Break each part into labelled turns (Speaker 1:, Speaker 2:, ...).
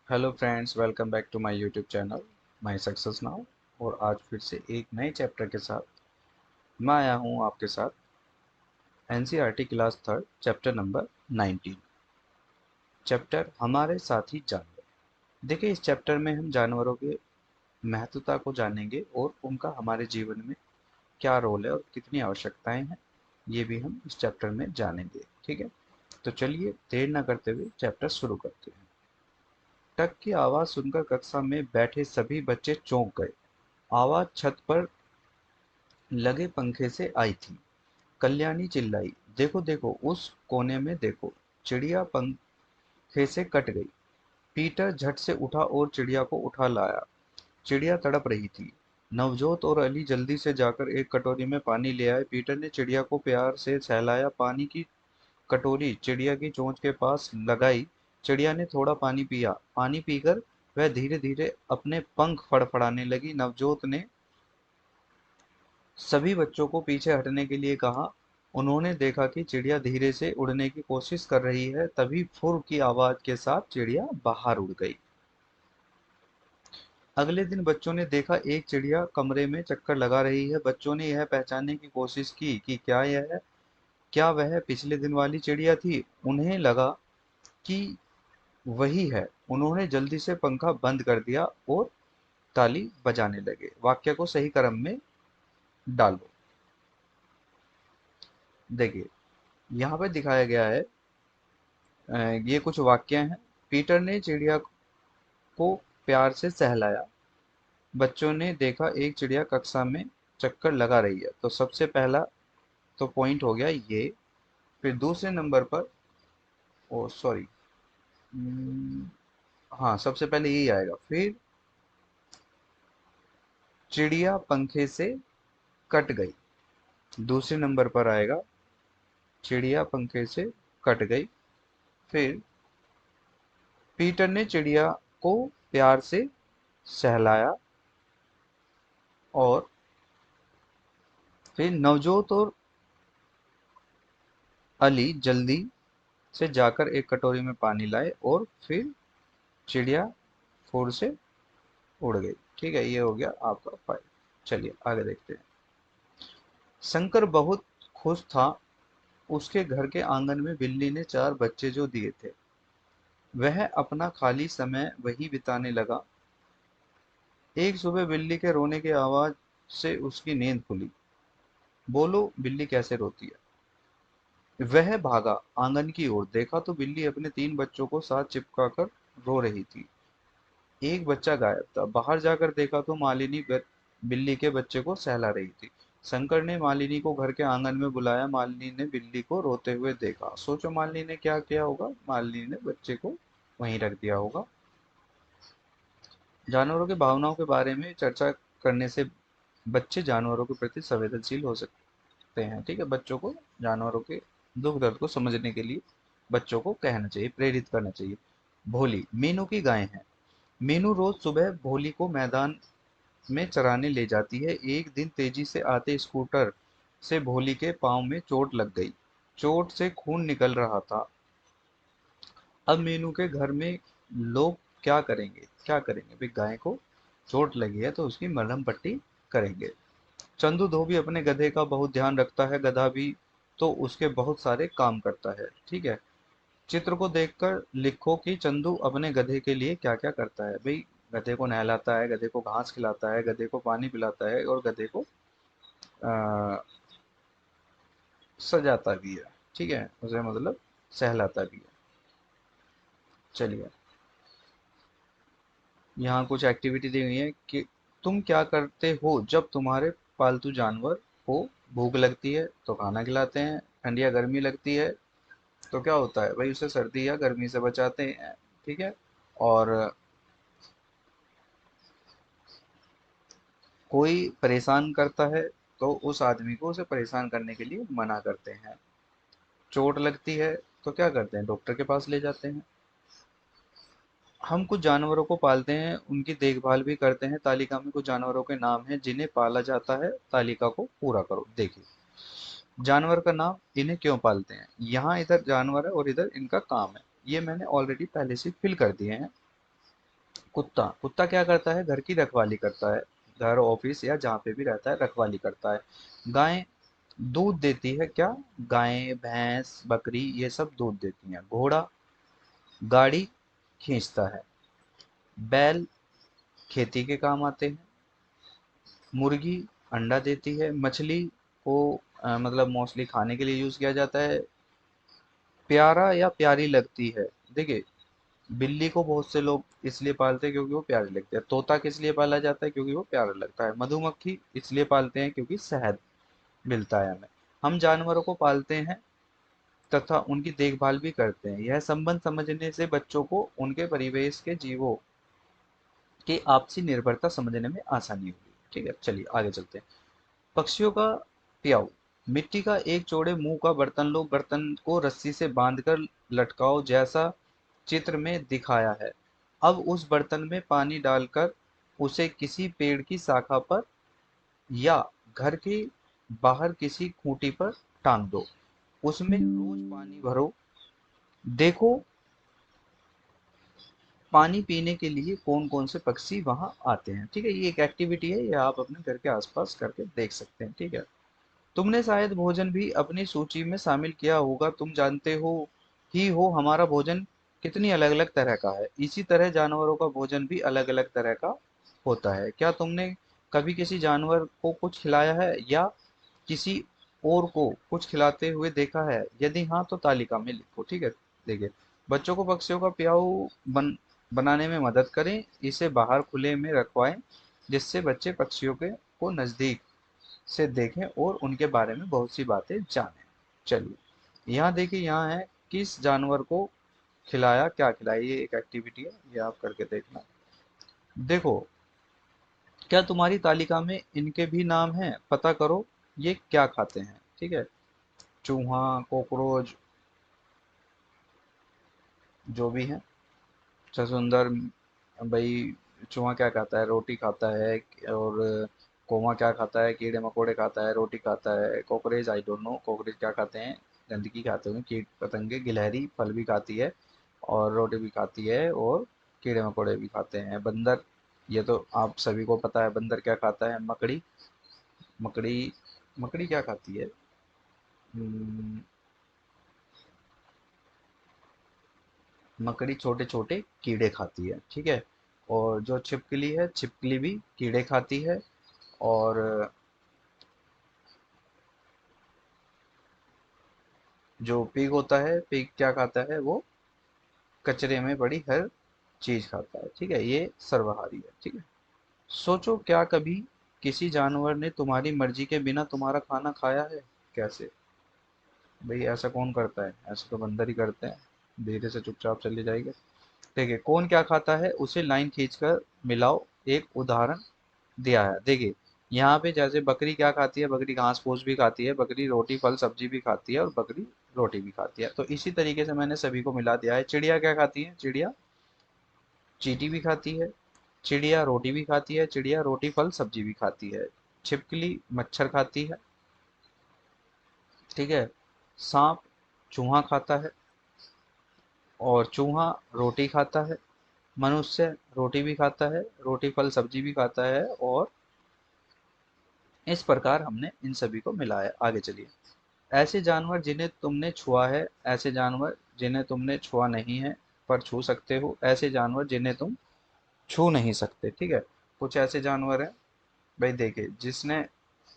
Speaker 1: Hello friends, welcome back to my YouTube channel my success now. और आज फिर से एक नए चैप्टर के साथ मैं आया हूँ आपके साथ। NCERT class third, chapter number 19। Chapter हमारे साथी जानवर। देखिए, इस चैप्टर में हम जानवरों के महत्वता को जानेंगे और उनका हमारे जीवन में क्या रोल है और कितनी आवश्यकताएं हैं, ये भी हम इस चैप्टर में जानेंगे। ठीक है, तो चलिए देर ना करते हुए चैप्टर शुरू करते हैं। टक की आवाज सुनकर कक्षा में बैठे सभी बच्चे चौंक गए। आवाज छत पर लगे पंखे से आई थी। कल्याणी चिल्लाई, देखो देखो, उस कोने में देखो, चिड़िया पंखे से कट गई। पीटर झट से उठा और चिड़िया को उठा लाया। चिड़िया तड़प रही थी। नवजोत और अली जल्दी से जाकर एक कटोरी में पानी ले आए। पीटर ने चिड़िया को प्यार से सहलाया। पानी की कटोरी चिड़िया की चोंच के पास लगाई। चिड़िया ने थोड़ा पानी पिया। पानी पीकर वह धीरे धीरे अपने पंख फड़फड़ाने लगी। नवजोत ने सभी बच्चों को पीछे हटने के लिए कहा। उन्होंने देखा कि चिड़िया धीरे से उड़ने की कोशिश कर रही है। तभी फुर की आवाज के साथ चिड़िया बाहर उड़ गई। अगले दिन बच्चों ने देखा एक चिड़िया कमरे में चक्कर लगा रही है। बच्चों ने यह पहचानने की कोशिश की कि क्या वह पिछले दिन वाली चिड़िया थी। उन्हें लगा कि वही है। उन्होंने जल्दी से पंखा बंद कर दिया और ताली बजाने लगे। वाक्य को सही क्रम में डालो। देखिए, यहाँ पे दिखाया गया है, ये कुछ वाक्य हैं। पीटर ने चिड़िया को प्यार से सहलाया। बच्चों ने देखा एक चिड़िया कक्षा में चक्कर लगा रही है। तो सबसे पहला तो पॉइंट हो गया ये। फिर दूसरे नंबर पर, ओ सॉरी, हाँ, सबसे पहले यही आएगा। फिर चिड़िया पंखे से कट गई। दूसरे नंबर पर आएगा चिड़िया पंखे से कट गई। फिर पीटर ने चिड़िया को प्यार से सहलाया। और फिर नवजोत और अली जल्दी से जाकर एक कटोरी में पानी लाए और फिर चिड़िया फुर से उड़ गई। ठीक है, ये हो गया आपका फाइल। चलिए आगे देखते हैं। शंकर बहुत खुश था। उसके घर के आंगन में बिल्ली ने 4 बच्चे जो दिए थे। वह अपना खाली समय वही बिताने लगा। एक सुबह बिल्ली के रोने की आवाज से उसकी नींद खुली। बोलो, बिल्ली कैसे रोती है। वह भागा आंगन की ओर। देखा तो बिल्ली अपने 3 बच्चों को साथ चिपका कर रो रही थी। एक बच्चा गायब था। बाहर जाकर देखा तो मालिनी बिल्ली के बच्चे को सहला रही थी। शंकर ने मालिनी को घर के आंगन में बुलाया। मालिनी ने बिल्ली को रोते हुए देखा। सोचो मालिनी ने क्या किया होगा। मालिनी ने बच्चे को वहीं रख दिया होगा। जानवरों की भावनाओं के बारे में चर्चा करने से बच्चे जानवरों के प्रति संवेदनशील हो सकते हैं। ठीक है, बच्चों को जानवरों के दुख दर्द को समझने के लिए बच्चों को कहना चाहिए, प्रेरित करना चाहिए। भोली मीनू की गाय है। मीनू रोज सुबह भोली को मैदान में चराने ले जाती है। एक दिन तेजी से आते स्कूटर से भोली के पांव में चोट लग गई। चोट से खून निकल रहा था। अब मीनू के घर में लोग क्या करेंगे भाई, गाय को चोट लगी है तो उसकी मरहम पट्टी करेंगे। चंदू धोबी अपने गधे का बहुत ध्यान रखता है। गधा भी तो उसके बहुत सारे काम करता है। ठीक है, चित्र को देखकर लिखो कि चंदू अपने गधे के लिए क्या क्या करता है। भाई, गधे को नहलाता है, गधे को घास खिलाता है, गधे को पानी पिलाता है और गधे को आ, सजाता भी है। ठीक है, उसे मतलब सहलाता भी है। चलिए, यहाँ कुछ एक्टिविटी दी हुई है कि तुम क्या करते हो जब तुम्हारे पालतू जानवर को भूख लगती है तो खाना खिलाते हैं, ठंडी या गर्मी लगती है तो क्या होता है भाई, उसे सर्दी या गर्मी से बचाते हैं। ठीक है, और कोई परेशान करता है तो उस आदमी को उसे परेशान करने के लिए मना करते हैं। चोट लगती है तो क्या करते हैं, डॉक्टर के पास ले जाते हैं। हम कुछ जानवरों को पालते हैं, उनकी देखभाल भी करते हैं। तालिका में कुछ जानवरों के नाम हैं जिन्हें पाला जाता है। तालिका को पूरा करो। देखिए, जानवर का नाम, इन्हें क्यों पालते हैं। यहाँ इधर जानवर है और इधर इनका काम है। ये मैंने ऑलरेडी पहले से फिल कर दिए हैं। कुत्ता कुत्ता क्या करता है? घर की रखवाली करता है। घर, ऑफिस या जहाँ पे भी रहता है रखवाली करता है। गाय दूध देती है। क्या? गाय, भैंस, बकरी ये सब दूध देती हैं। घोड़ा गाड़ी खींचता है। बैल खेती के काम आते हैं। मुर्गी अंडा देती है। मछली को मतलब मोस्टली खाने के लिए यूज किया जाता है। प्यारा या प्यारी लगती है। देखिए, बिल्ली को बहुत से लोग इसलिए पालते हैं क्योंकि वो प्यारी लगती है। तोता किस लिए पाला जाता है? क्योंकि वो प्यारा लगता है। मधुमक्खी इसलिए पालते हैं क्योंकि शहद मिलता है हमें। हम जानवरों को पालते हैं तथा उनकी देखभाल भी करते हैं। यह संबंध समझने से बच्चों को उनके परिवेश के जीवों की आपसी निर्भरता समझने में आसानी होगी। ठीक है, चलिए आगे चलते हैं। पक्षियों का प्याऊ। मिट्टी का एक चौड़े मुंह का बर्तन लो। बर्तन को रस्सी से बांधकर लटकाओ जैसा चित्र में दिखाया है। अब उस बर्तन में पानी डालकर उसे किसी पेड़ की शाखा पर या घर के बाहर किसी खूंटी पर टांग दो। उसमें रोज पानी भरो। देखो पानी पीने के लिए कौन कौन से पक्षी वहां आते हैं। ठीक है, ये एक एक्टिविटी है, ये आप अपने घर के आसपास करके देख सकते हैं। ठीक है, तुमने शायद भोजन भी अपनी सूची में शामिल किया होगा। तुम जानते हो हमारा भोजन कितनी अलग अलग तरह का है। इसी तरह जानवरों का भोजन भी अलग अलग तरह का होता है। क्या तुमने कभी किसी जानवर को कुछ खिलाया है या किसी और को कुछ खिलाते हुए देखा है? यदि हाँ तो तालिका में लिखो। ठीक है, देखिए, बच्चों को पक्षियों का प्याऊ बनाने में मदद करें। इसे बाहर खुले में रखवाएं जिससे बच्चे पक्षियों के को नजदीक से देखें और उनके बारे में बहुत सी बातें जानें। चलिए, यहाँ देखिए, यहाँ है किस जानवर को खिलाया, क्या खिलाया। ये एक एक्टिविटी है, ये आप करके देखना। देखो, क्या तुम्हारी तालिका में इनके भी नाम हैं? पता करो ये क्या खाते हैं। ठीक है, चूहा, कॉकरोच, जो भी है। छछूंदर भाई, चूहा क्या खाता है? रोटी खाता है। और कौवा क्या खाता है? कीड़े मकोड़े खाता है, रोटी खाता है। Cockroach I don't know cockroach क्या खाते हैं। गंदगी खाते हैं, कीट पतंगे। गिलहरी फल भी खाती है और रोटी भी खाती है और कीड़े मकोड़े भी खाते हैं। बंदर, ये तो आप सभी को पता है बंदर क्या खाता है। मकड़ी, मकड़ी मकड़ी क्या खाती है? हम्म, मकड़ी छोटे छोटे कीड़े खाती है। ठीक है, और जो छिपकली है, छिपकली भी कीड़े खाती है। और जो पिग होता है, पिग क्या खाता है? वो कचरे में पड़ी हर चीज खाता है। ठीक है, ये सर्वाहारी है। ठीक है, सोचो, क्या कभी किसी जानवर ने तुम्हारी मर्जी के बिना तुम्हारा खाना खाया है? कैसे भाई, ऐसा कौन करता है? ऐसा तो बंदर ही करते हैं, धीरे से चुपचाप चले जाएंगे। ठीक है, कौन क्या खाता है उसे लाइन खींचकर मिलाओ। एक उदाहरण दिया है, देखिए, यहाँ पे जैसे बकरी क्या खाती है? बकरी घास फूस भी खाती है। बकरी रोटी फल सब्जी भी खाती है और बकरी रोटी भी खाती है। तो इसी तरीके से मैंने सभी को मिला दिया है। चिड़िया क्या खाती है? चिड़िया चींटी भी खाती है। चिड़िया रोटी भी खाती है। चिड़िया रोटी फल सब्जी भी खाती है। छिपकली मच्छर खाती है। ठीक है, सांप चूहा खाता है और चूहा रोटी खाता है। मनुष्य रोटी भी खाता है, रोटी फल सब्जी भी खाता है। और इस प्रकार हमने इन सभी को मिलाया। आगे चलिए। ऐसे जानवर जिन्हें तुमने छुआ है, ऐसे जानवर जिन्हें तुमने छुआ नहीं है पर छू सकते हो, ऐसे जानवर जिन्हें तुम छू नहीं सकते। ठीक है, कुछ ऐसे जानवर हैं भाई, देखिए, जिसने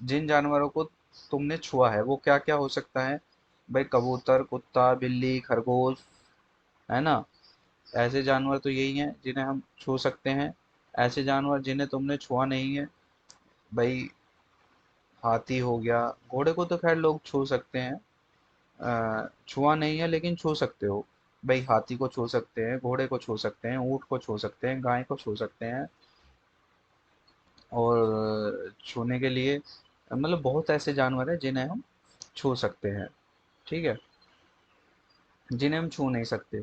Speaker 1: जिन जानवरों को तुमने छुआ है वो क्या क्या हो सकता है भाई? कबूतर, कुत्ता, बिल्ली, खरगोश, है ना। ऐसे जानवर तो यही हैं जिन्हें हम छू सकते हैं। ऐसे जानवर जिन्हें तुमने छुआ नहीं है भाई, हाथी हो गया। घोड़े को तो खैर लोग छू सकते हैं, छुआ नहीं है लेकिन छू सकते हो भाई। हाथी को छू सकते हैं, घोड़े को छू सकते हैं, ऊँट को छू सकते हैं, गाय को छू सकते हैं। और छूने के लिए मतलब बहुत ऐसे जानवर हैं जिन्हें हम छू सकते हैं। ठीक है, जिन्हें हम छू नहीं सकते,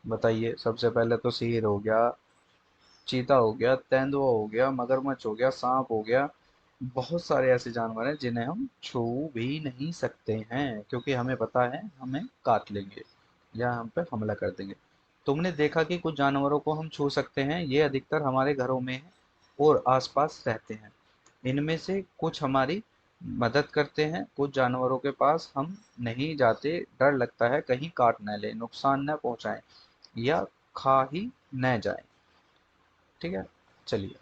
Speaker 1: बताइए। सबसे पहले तो शेर हो गया, चीता हो गया, तेंदुआ हो गया, मगरमच्छ हो गया, सांप हो गया। बहुत सारे ऐसे जानवर हैं जिन्हें हम छू भी नहीं सकते हैं क्योंकि हमें पता है हमें काट लेंगे या हम पे हमला कर देंगे। तुमने देखा कि कुछ जानवरों को हम छू सकते हैं, ये अधिकतर हमारे घरों में है और आसपास रहते हैं। इनमें से कुछ हमारी मदद करते हैं, कुछ जानवरों के पास हम नहीं जाते, डर लगता है कहीं काट न ले, नुकसान न पहुंचाएं या खा ही न जाए। ठीक है, चलिए।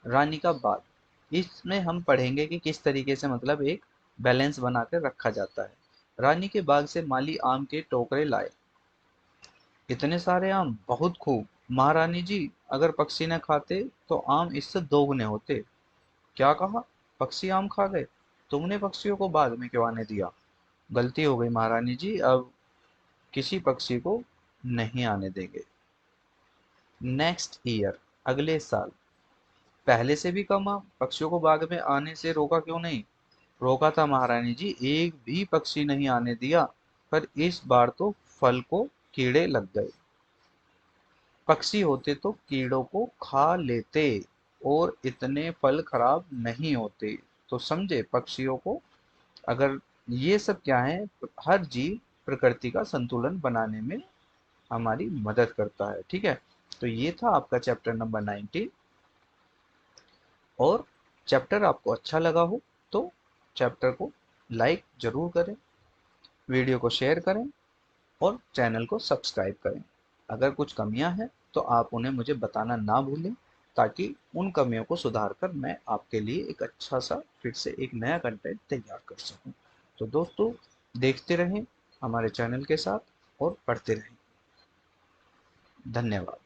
Speaker 1: रानी का बाग, इसमें हम पढ़ेंगे कि किस तरीके से मतलब एक बैलेंस बना कर रखा जाता है। रानी के बाग से माली आम के टोकरे लाए। इतने सारे आम, बहुत खूब महारानी जी, अगर पक्षी न खाते तो आम इससे दोगुने होते। क्या कहा? पक्षी आम खा गए? तुमने पक्षियों को बाग में क्यों आने दिया? गलती हो गई महारानी जी, अब किसी पक्षी को नहीं आने देंगे। नेक्स्ट ईयर, अगले साल। पहले से भी कम आम, पक्षियों को बाग में आने से रोका क्यों नहीं? रोका था महारानी जी, एक भी पक्षी नहीं आने दिया, पर इस बार तो फल को कीड़े लग गए। पक्षी होते तो कीड़ों को खा लेते और इतने फल खराब नहीं होते। तो समझे पक्षियों को, अगर ये सब क्या है, हर जीव प्रकृति का संतुलन बनाने में हमारी मदद करता है। ठीक है, तो ये था आपका चैप्टर नंबर 19। और चैप्टर आपको अच्छा लगा हो तो चैप्टर को लाइक जरूर करें, वीडियो को शेयर करें और चैनल को सब्सक्राइब करें। अगर कुछ कमियां हैं तो आप उन्हें मुझे बताना ना भूलें, ताकि उन कमियों को सुधार कर मैं आपके लिए एक अच्छा सा फिर से एक नया कंटेंट तैयार कर सकूं। तो दोस्तों, देखते रहें हमारे चैनल के साथ और पढ़ते रहें। धन्यवाद।